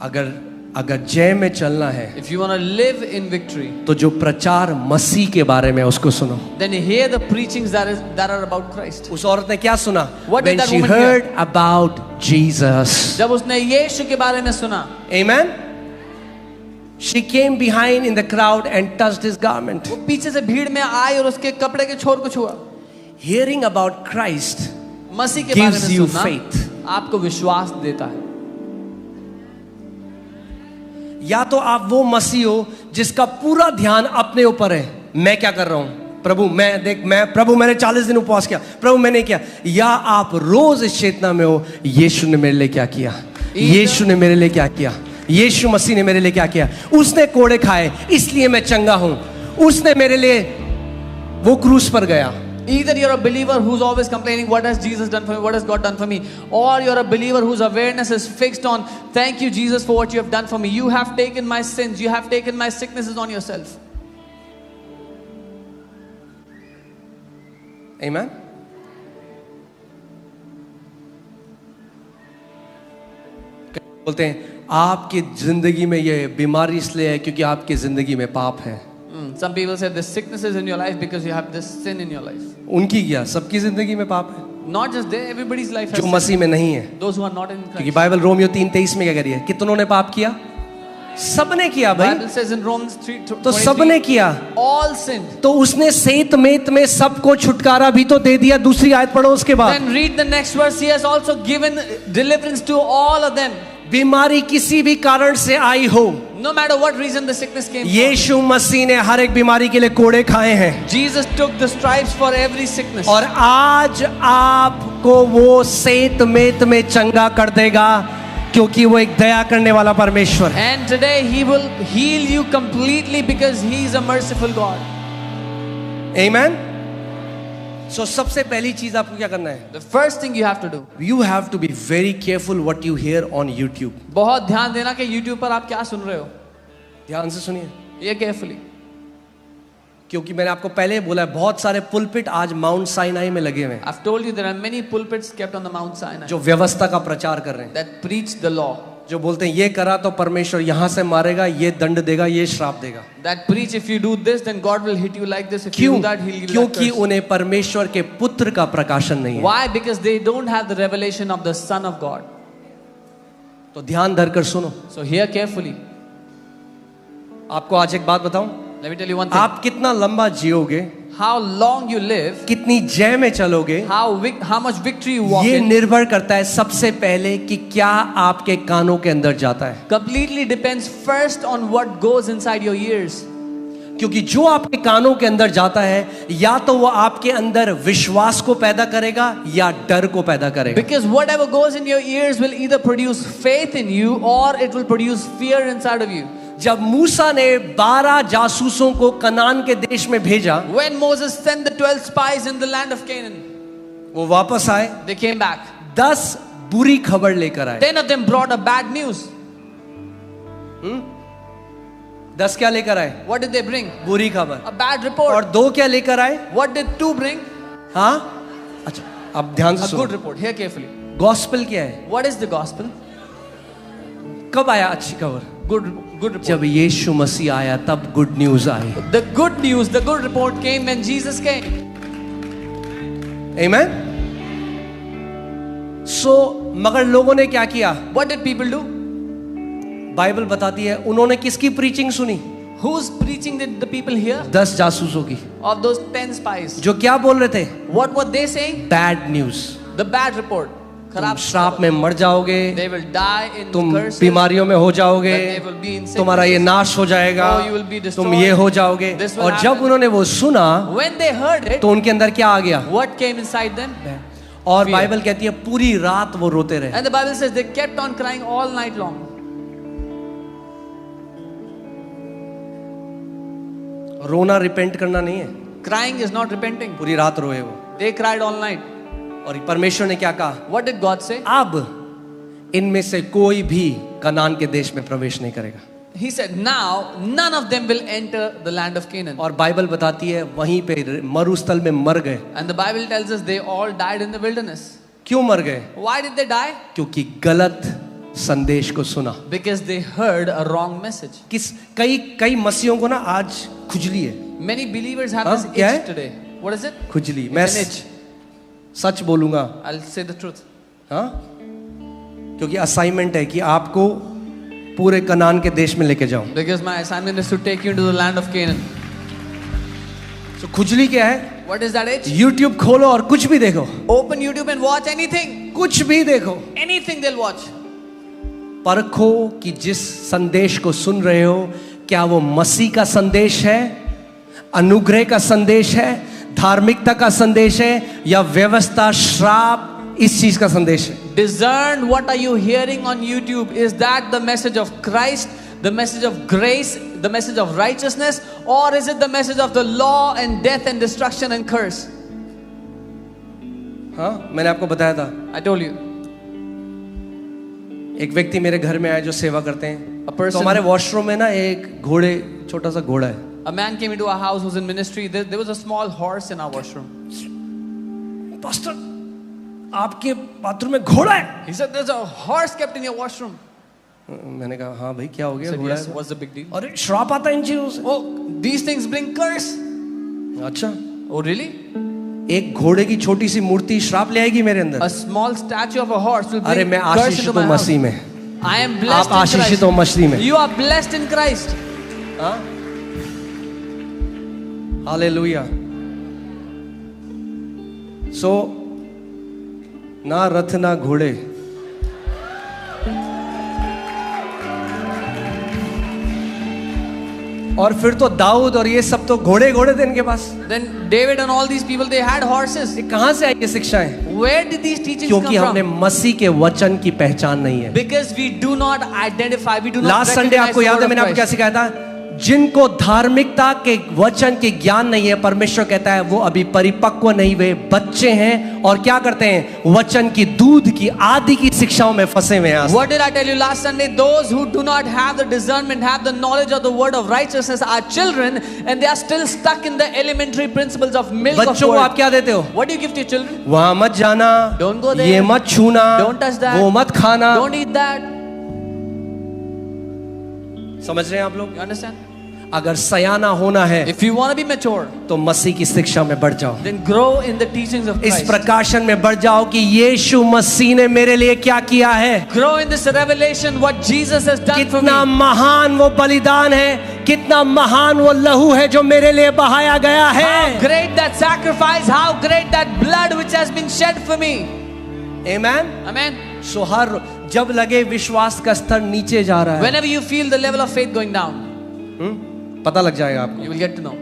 अगर जय में चलना है, if you want to live in victory, तो जो प्रचार मसीह के बारे में उसको सुनो. then hear the preachings that are about Christ. उस औरत ने क्या सुना? What did When that she woman heard about Jesus. जब उसने यीशु के बारे में सुना, Amen. She came behind in the crowd and touched his garment. वो पीछे से भीड़ में आई और उसके कपड़े के छोर को छुआ. Hearing about Christ मसीह के बारे gives में you सुनना faith. आपको विश्वास देता है. या तो आप वो मसीह हो जिसका पूरा ध्यान अपने ऊपर है, मैं क्या कर रहा हूं प्रभु, प्रभु मैंने 40 दिन उपवास किया, प्रभु मैंने किया. या आप रोज इस चेतना में हो, यीशु ने मेरे लिए क्या किया, यीशु ने मेरे लिए क्या किया, यीशु मसीह ने मेरे लिए क्या किया. उसने कोड़े खाए इसलिए मैं चंगा हूं, उसने मेरे लिए वो क्रूस पर गया. Either you're a believer who's always complaining, what has Jesus done for me, what has God done for me, or you're a believer whose awareness is fixed on, thank you Jesus for what you have done for me. You have taken my sins, you have taken my sicknesses on yourself. Amen. बोलते हैं आपकी जिंदगी में ये बीमारी इसलिए है क्योंकि आपकी जिंदगी में पाप है. Some people say this sickness is in your life because you have this sin in your life. उनकी क्या, सबकी जिंदगी में पाप है. Not just there, everybody's life has जो मसीह में नहीं है. those who are not in Christ. क्योंकि बाइबल रोमियो 3:23 में क्या कह रही है, कितनों ने पाप किया, सबने किया भाई. Bible says in Romans 3:23, तो सबने किया, all sinned. तो उसने सेत मेत में सबको छुटकारा भी तो दे दिया. दूसरी आयत पढ़ो उसके बाद. Then read the next verse. He has also given deliverance to all of them. बीमारी किसी भी कारण से आई हो, No matter what reason the sickness came from. यीशु मसीह ने हर एक बीमारी के लिए कोड़े खाए हैं. Jesus took the stripes for every sickness. और आज आपको वो सेत मेत में चंगा कर देगा क्योंकि वो एक दया करने वाला परमेश्वर है. And today he will heal you completely because he is a merciful God. Amen. So सबसे पहली चीज आपको क्या करना है? The first thing you have to do. You have to be very careful what you hear on YouTube. बहुत ध्यान देना कि YouTube पर आप क्या सुन रहे हो. ध्यान से सुनिए. ये carefully. क्योंकि मैंने आपको पहले बोला है बहुत सारे पुलपिट आज माउंट साइनाई में लगे हुए हैं. I've told you there are many pulpits kept on the Mount Sinai. जो व्यवस्था का प्रचार कर रहे हैं. That preach the law. जो बोलते हैं ये करा तो परमेश्वर यहाँ से मारेगा, ये दंड देगा, ये श्राप देगा. That preach if you do this then God will hit you like this. If you do that he'll give you that क्योंकि curse. उन्हें परमेश्वर के पुत्र का प्रकाशन नहीं है. Why? Because they don't have the revelation of the Son of God. तो ध्यान धरकर सुनो. So hear carefully. आपको आज एक बात बताऊं. Let me tell you one thing. आप कितना लंबा जियोगे, How long you live, कितनी जय में चलोगे, how much victory you walk ये in, निर्भर करता है सबसे पहले कि क्या आपके कानों के अंदर जाता है. completely depends first on what goes inside your ears. क्योंकि जो आपके कानों के अंदर जाता है या तो वो आपके अंदर विश्वास को पैदा करेगा या डर को पैदा करेगा. Because whatever goes in your ears will either produce faith in you or it will produce fear inside of you. जब मूसा ने 12 जासूसों को कनान के देश में भेजा, When Moses sent the 12 spies in the land of Canaan, वो वापस आए, they came back. 10 बुरी खबर लेकर आए. 10 of them brought a bad news. 10 क्या लेकर आए? What did they bring? बुरी खबर. A bad report. और 2 क्या लेकर आए? What did 2 bring? हाँ, अच्छा अब ध्यान से A सुनो. good report. Hear carefully. Gospel क्या है? What is the gospel? कब आया अच्छी खबर? Good report. जब यीशु मसीह आया तब good news I. The good news, the good report came when Jesus came. Amen. So मगर लोगों ने क्या किया? What did people do? Bible बताती है उन्होंने किसकी प्रीचिंग सुनी? Whose preaching did the people hear? 10 जासूसों की. Of those 10 spies. जो क्या बोल रहे थे? What were they saying? Bad news. The bad report. तुम खराब श्राप में मर जाओगे, They will die in तुम curses. बीमारियों में हो जाओगे, That they will be in sicknesses. तुम्हारा ये नाश हो जाएगा, Oh, you will be destroyed. तुम ये हो जाओगे. This will और जब happen. उन्होंने वो सुना When they heard it, तो उनके अंदर क्या आ गया? what came inside them? और Fear. बाइबल कहती है पूरी रात वो रोते रहे. And the Bible says they kept on crying all night long. रोना रिपेंट करना नहीं है. Crying is not repenting. पूरी रात रोए वो. They cried all night. और परमेश्वर ने क्या कहा? What did God say? अब इनमें से कोई भी कनान के देश में प्रवेश नहीं करेगा. He said, now none of them will enter the land of Canaan. और बाइबल बताती है वहीं पे मरुस्थल में मर गए. And the Bible tells us they all died in the wilderness. क्यों मर गए? Why did they die? क्योंकि गलत संदेश को सुना। Because they heard a wrong message. कई मसीहों को ना आज खुजली है। Many believers have हाँ, this क्या itch है? today. What is it? खुजली। It's मैं an itch. सच बोलूंगा, I'll say the truth. हाँ, क्योंकि असाइनमेंट है कि आपको पूरे कनान के देश में लेके जाऊं। Because my assignment is to take you into the land of Canaan. तो खुजली क्या है? What is that itch? YouTube खोलो और कुछ भी देखो, Open YouTube and watch anything. कुछ भी देखो। Anything they'll watch. परखो कि जिस संदेश को सुन रहे हो क्या वो मसीह का संदेश है, अनुग्रह का संदेश है, धार्मिकता का संदेश है, या व्यवस्था, श्राप, इस चीज का संदेश है। Discern what are you hearing on YouTube. Is that the message of Christ, the message of grace, the message of righteousness, or is it the message of the law and death and destruction and curse? हाँ, मैंने आपको बताया था, I told you. एक व्यक्ति मेरे घर में आए जो सेवा करते हैं। A person- तो हमारे वॉशरूम में ना एक घोड़े, छोटा सा घोड़ा है। A man came into our house who's in ministry. There was a small horse in our washroom. Pastor, आपके बाथरूम में घोड़ा है? He said, "There's a horse kept in your washroom." मैंने कहा हाँ भाई, क्या हो I गया? said, घोड़ा "Yes, है? what's the big deal?" अरे श्राप आता है इन चीजों से। Oh, these things bring curse. अच्छा, Oh, really? एक घोड़े की छोटी सी मूर्ति श्राप ले आएगी मेरे अंदर? A small statue of a horse will अरे bring मैं curse आशीषित into हूँ my house. मसीह में। I am blessed आप in आशीषित Christ. हो मसीह में। You are blessed in Christ. हाँ, हालेलुया। सो ना रथ ना घोड़े, और फिर तो दाऊद और ये सब तो घोड़े घोड़े थे इनके पास। Then David and all these people, they had horses. ये कहां से आई ये शिक्षाएं? Where did these teachings क्योंकि come हमने from? मसीह के वचन की पहचान नहीं है। Because we do not identify, we do not last Sunday recognize आपको the याद word है of मैंने आपको क्या Christ. सिखाया था? जिनको धार्मिकता के वचन के ज्ञान नहीं है, परमेश्वर कहता है वो अभी परिपक्व नहीं हुए, बच्चे हैं, और क्या करते हैं? वचन की दूध की आदि की शिक्षाओं में फंसे हुए हैं। What did I tell you last Sunday? Those who do not have the discernment, have the knowledge of the word of righteousness are children, and they are still stuck in the elementary principles of milk of बच्चों को आप word. क्या देते हो? What do you give to your children? वहां मत जाना, Don't go there. ये मत छूना, Don't touch that. वो मत खाना। Don't eat that. समझ रहे हैं आप लोग? You understand? अगर सयाना होना है If you want to be mature, तो मसीह की शिक्षा में बढ़ जाओ, then grow in the teachings of इस Christ. प्रकाशन में बढ़ जाओ कि यीशु मसीह ने मेरे लिए क्या किया है, Grow in this revelation what Jesus has done for कितना me. महान वो बलिदान है, कितना महान वो लहू है जो मेरे लिए बहाया गया How है। great that sacrifice, how great that blood which has been shed for me. Amen. Amen. सो हर जब लगे विश्वास का स्तर नीचे जा रहा है, Whenever you feel the level of faith going down, पता लग जाएगा आपको। you will get to know.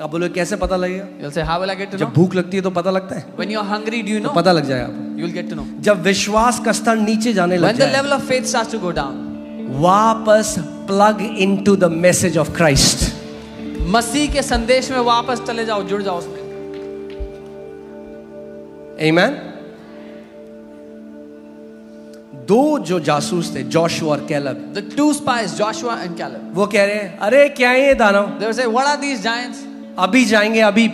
आप बोलो कैसे पता लगेगा? You'll say, how will I get to जब know? भूख लगती है तो पता लगता है, When you're hungry, do you तो know? पता लग जाएगा आपको। You will get to know. जब विश्वास का स्तर नीचे जाने लग When the जाए, level of faith starts to go down, वापस plug into the message of Christ. मसीह के संदेश में वापस चले जाओ, जुड़ जाओ उसमें. आमेन। दो जो जासूस थे, जोशुआ और कैलब, The two spies, Joshua and Caleb, वो कह रहे हैं अरे क्या है ये दानव, they will say, what are these giants? अभी जाएंगे, अभी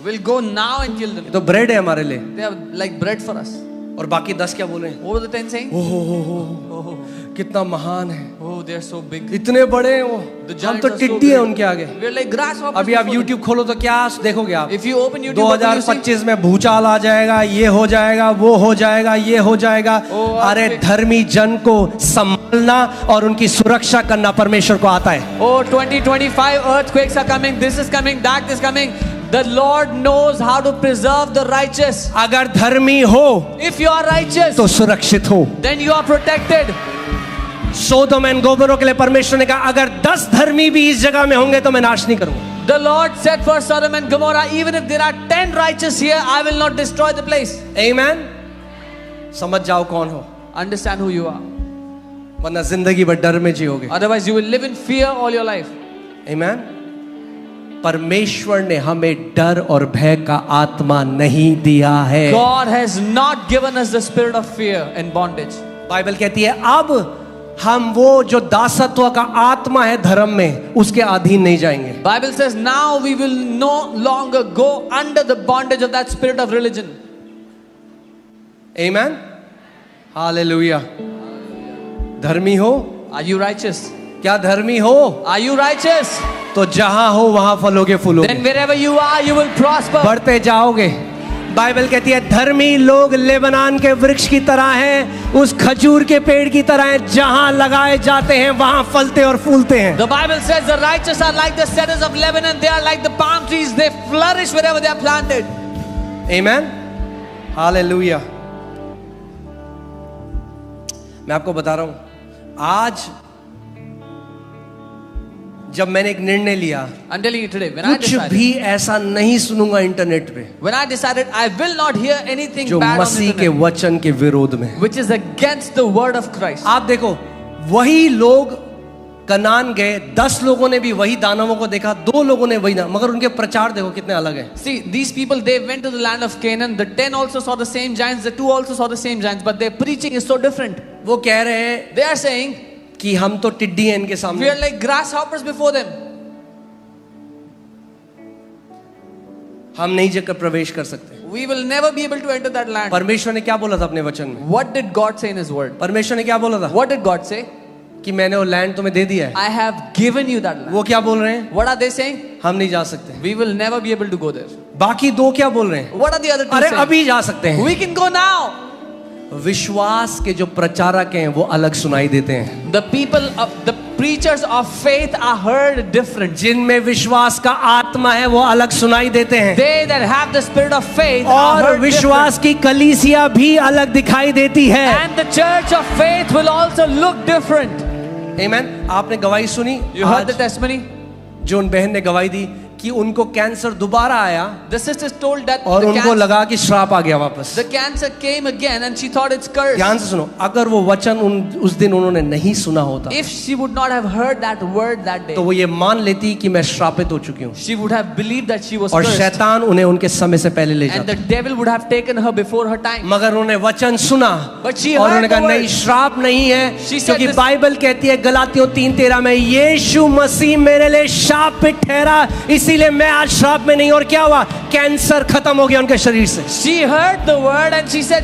We'll go now and kill them. तो ब्रेड है हमारे लिए। They are like bread for us. और बाकी 10 क्या बोले? What were the 10 saying? ओहो कितना महान है, Oh, they are so big. इतने बड़े हैं वो, The हम giants तो are so टिड्डी हैं big. उनके आगे। We are like grasshoppers. अभी आप before them. YouTube खोलो तो क्या देखोगे आप? If you open YouTube, what will you see? 2025 में भूचाल आ जाएगा, ये हो जाएगा, वो हो जाएगा, ये हो जाएगा। Oh, अरे earthquake. धर्मी जन को संभालना और उनकी सुरक्षा करना परमेश्वर को आता है। Oh, 2025 earthquakes are coming. This is coming. That is coming. The Lord knows how to preserve the righteous. अगर धर्मी हो If you are righteous, तो सुरक्षित हो। then you are protected. सोदोम and Gomorrah के लिए परमेश्वर ने कहा अगर 10 धर्मी भी इस जगह में होंगे तो मैं नाश नहीं करूंगा। The Lord said for Sodom and Gomorrah, even if there are 10 righteous here, I will not destroy the place. आमेन। समझ जाओ कौन हो, Understand who you are. वरना जिंदगी भर डर में जियोगे। Otherwise, you will live in fear all your life. आमेन। परमेश्वर ने हमें डर और भय का आत्मा नहीं दिया है। God has not given us the spirit of fear and bondage. Bible कहती है अब हम वो जो दासत्व का आत्मा है धर्म में, उसके अधीन नहीं जाएंगे। Bible says now we will no longer go under the bondage of that spirit of religion. Amen. Hallelujah. धर्मी हो? Are you righteous? क्या धर्मी हो? Are you righteous? तो जहां हो वहां फलोगे फूलोगे, Then wherever you are, you will prosper. बढ़ते जाओगे। बाइबल कहती है धर्मी लोग लेबनान के वृक्ष की तरह हैं, उस खजूर के पेड़ की तरह हैं, जहां लगाए जाते हैं वहां फलते और फूलते हैं। The Bible says the righteous are like the cedars of Lebanon. They are like the palm trees. They flourish wherever they are planted. Amen, hallelujah. मैं आपको बता रहा हूं, आज जब मैंने एक निर्णय लिया, I'm telling you today, when I कुछ decided, भी ऐसा नहीं सुनूंगा इंटरनेट पे when I decided I will not hear anything जो bad on the मसीह के internet, वचन के विरोध में। which is against the word of Christ. आप देखो, वही लोग कनान गए, 10 लोगों ने भी वही दानवों को देखा, 2 लोगों ने वही ना, मगर उनके प्रचार देखो कितने अलग है। See, these people, they went to the land of Canaan. The 10 also saw the same giants. The 2 also saw the same giants, but their preaching is so different. वो कह रहे हैं They are saying, कि हम तो टिड्डी हैं इनके we सामने, are like grasshoppers before them. हम नहीं जाकर प्रवेश कर सकते। We will never be able to enter that land. परमेश्वर ने क्या बोला था अपने वचन में? What did God say in His word? परमेश्वर ने क्या बोला था? What did God say? कि मैंने वो लैंड तुम्हें दे दिया है। I have given you that land. वो क्या बोल रहे हैं? What are they saying? हम नहीं जा सकते। We will never be able to go there. बाकी 2 क्या बोल रहे हैं? What are the other 2 अरे saying? अभी जा सकते हैं। We can go now. विश्वास के जो प्रचारक हैं वो अलग सुनाई देते हैं। The people of the preachers of faith are heard different. जिनमें विश्वास का आत्मा है वो अलग सुनाई देते हैं, They that have the spirit of faith are और heard विश्वास की कलीसिया भी अलग दिखाई देती है। different. And the church of faith will also look different. आमेन। आपने गवाही सुनी? You heard the आज testimony? जो उन बहन ने गवाही दी कि उनको कैंसर दोबारा आया The sisters told that और the उनको cancer, लगा कि श्राप आ गया वापस। the cancer came again and she thought it's cursed. ध्यान से सुनो, अगर वो वचन उस दिन उन्होंने नहीं सुना होता If she would not have heard that word that day, तो वो ये मान लेती कि मैं श्रापित हो चुकी हूँ, she would have believed that she was और cursed. शैतान उन्हें उनके समय से पहले ले And जाता। the devil would have taken her before her time. मगर उन्होंने वचन सुना But she और heard उन्होंने कहा the word. नहीं, श्राप नहीं है, She said क्योंकि this- बाइबल कहती है गलातियों 3:13 में यीशु मसीह मेरे लिए शापित ठहरा, इसीलिए मैं आज श्राप में नहीं। और क्या हुआ? कैंसर खत्म हो गया उनके शरीर से। She heard the word and she said,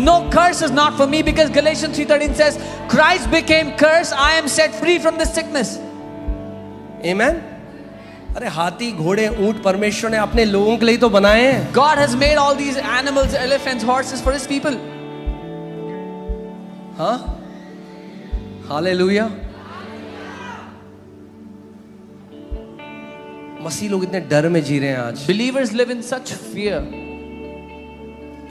no curse is not for me, because Galatians 3:13 says, Christ became cursed. I am set free from this sickness. आमेन। अरे हाथी, घोड़े, ऊंट परमेश्वर ने अपने लोगों के लिए तो बनाए हैं। God has made all these animals, elephants, horses for His people. हाँ, हालेलुया। मसीह लोग इतने डर में जी रहे हैं आज। Believers live in such fear.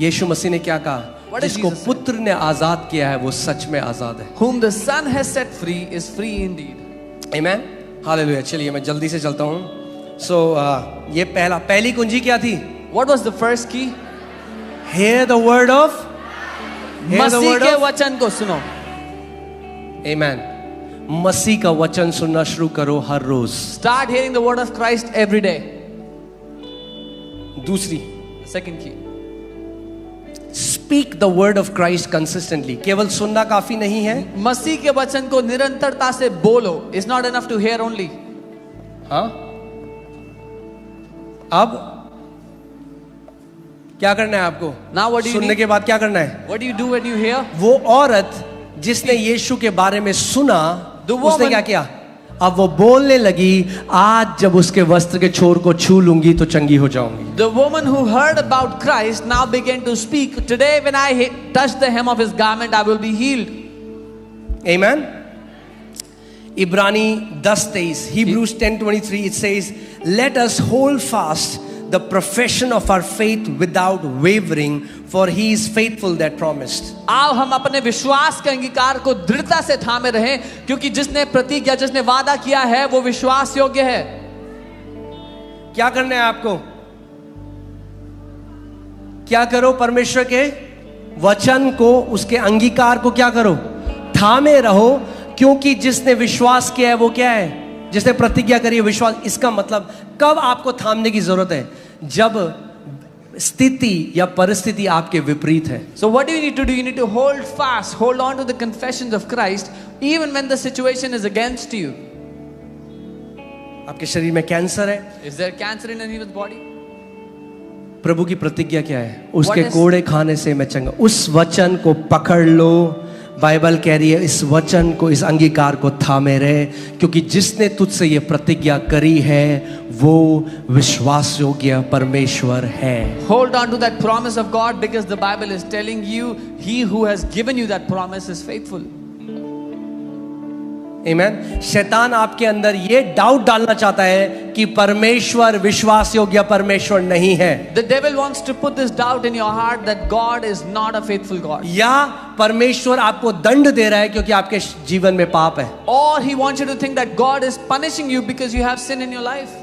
यीशु मसीह ने क्या कहा? What did जिसको Jesus say? पुत्र ने आजाद किया है वो सच में आजाद है। Whom the Son has set free is free indeed. Amen, hallelujah. चलिए मैं जल्दी से चलता हूँ। ये पहली कुंजी क्या थी? What was the first key? Hear the word of, hear the Masih word के of, वचन को सुनो. आमेन। मसीह का वचन सुनना शुरू करो हर रोज। Start hearing the word of Christ every day. दूसरी, Second key. Speak the word of Christ consistently. केवल सुनना काफी नहीं है। मसीह के वचन को निरंतरता से बोलो. It's not enough to hear only. हाँ, अब क्या करना है आपको? Now what do you सुनने need? के बाद क्या करना है? What do you do when you hear? वो औरत जिसने यीशु के बारे में सुना, The woman- उसने क्या किया? अब वो बोलने लगी, आज जब उसके वस्त्र के छोर को छू लूंगी तो चंगी हो जाऊंगी। The woman who heard about Christ now began to speak. Today when I touch the hem of His garment, I will be healed. Amen. इब्रानी 10:23, Hebrews 10:23, it says, let us hold fast the profession of our faith without wavering, for He is faithful that promised. आओ हम अपने विश्वास के अंगीकार को दृढ़ता से थामे रहें, क्योंकि जिसने प्रतिज्ञा, जिसने वादा किया है, वो विश्वास योग्य है. क्या करना है आपको? क्या करो? परमेश्वर के वचन को, उसके अंगीकार को क्या करो? थामे रहो, क्योंकि जिसने विश्वास किया है वो क्या है? जिसने प्रतिज्ञा करी है, विश्वास। इसका मतलब कब आपको थामने की जरूरत है? जब स्थिति या परिस्थिति आपके विपरीत है। So what do you need to do? You need to hold fast, hold on to the confessions of Christ, even when the situation is against you. आपके शरीर में कैंसर है, Is there cancer in anyone's body? प्रभु की प्रतिज्ञा क्या है? उसके What is- कोड़े खाने से मैं चंगा। उस वचन को पकड़ लो। बाइबल कह रही है इस वचन को, इस अंगीकार को थामे रहे, क्योंकि जिसने तुझसे ये प्रतिज्ञा करी है वो विश्वास योग्य परमेश्वर है। Hold on to that promise of God, because the Bible is telling you, He who has given you that promise is faithful. आमीन। शैतान आपके अंदर ये डाउट डालना चाहता है कि परमेश्वर विश्वास योग्य परमेश्वर नहीं है, The devil wants to put this doubt in your heart that God is not a faithful God. या परमेश्वर आपको दंड दे रहा है क्योंकि आपके जीवन में पाप है। Or he wants you to think that God is punishing you because you have sin in your life.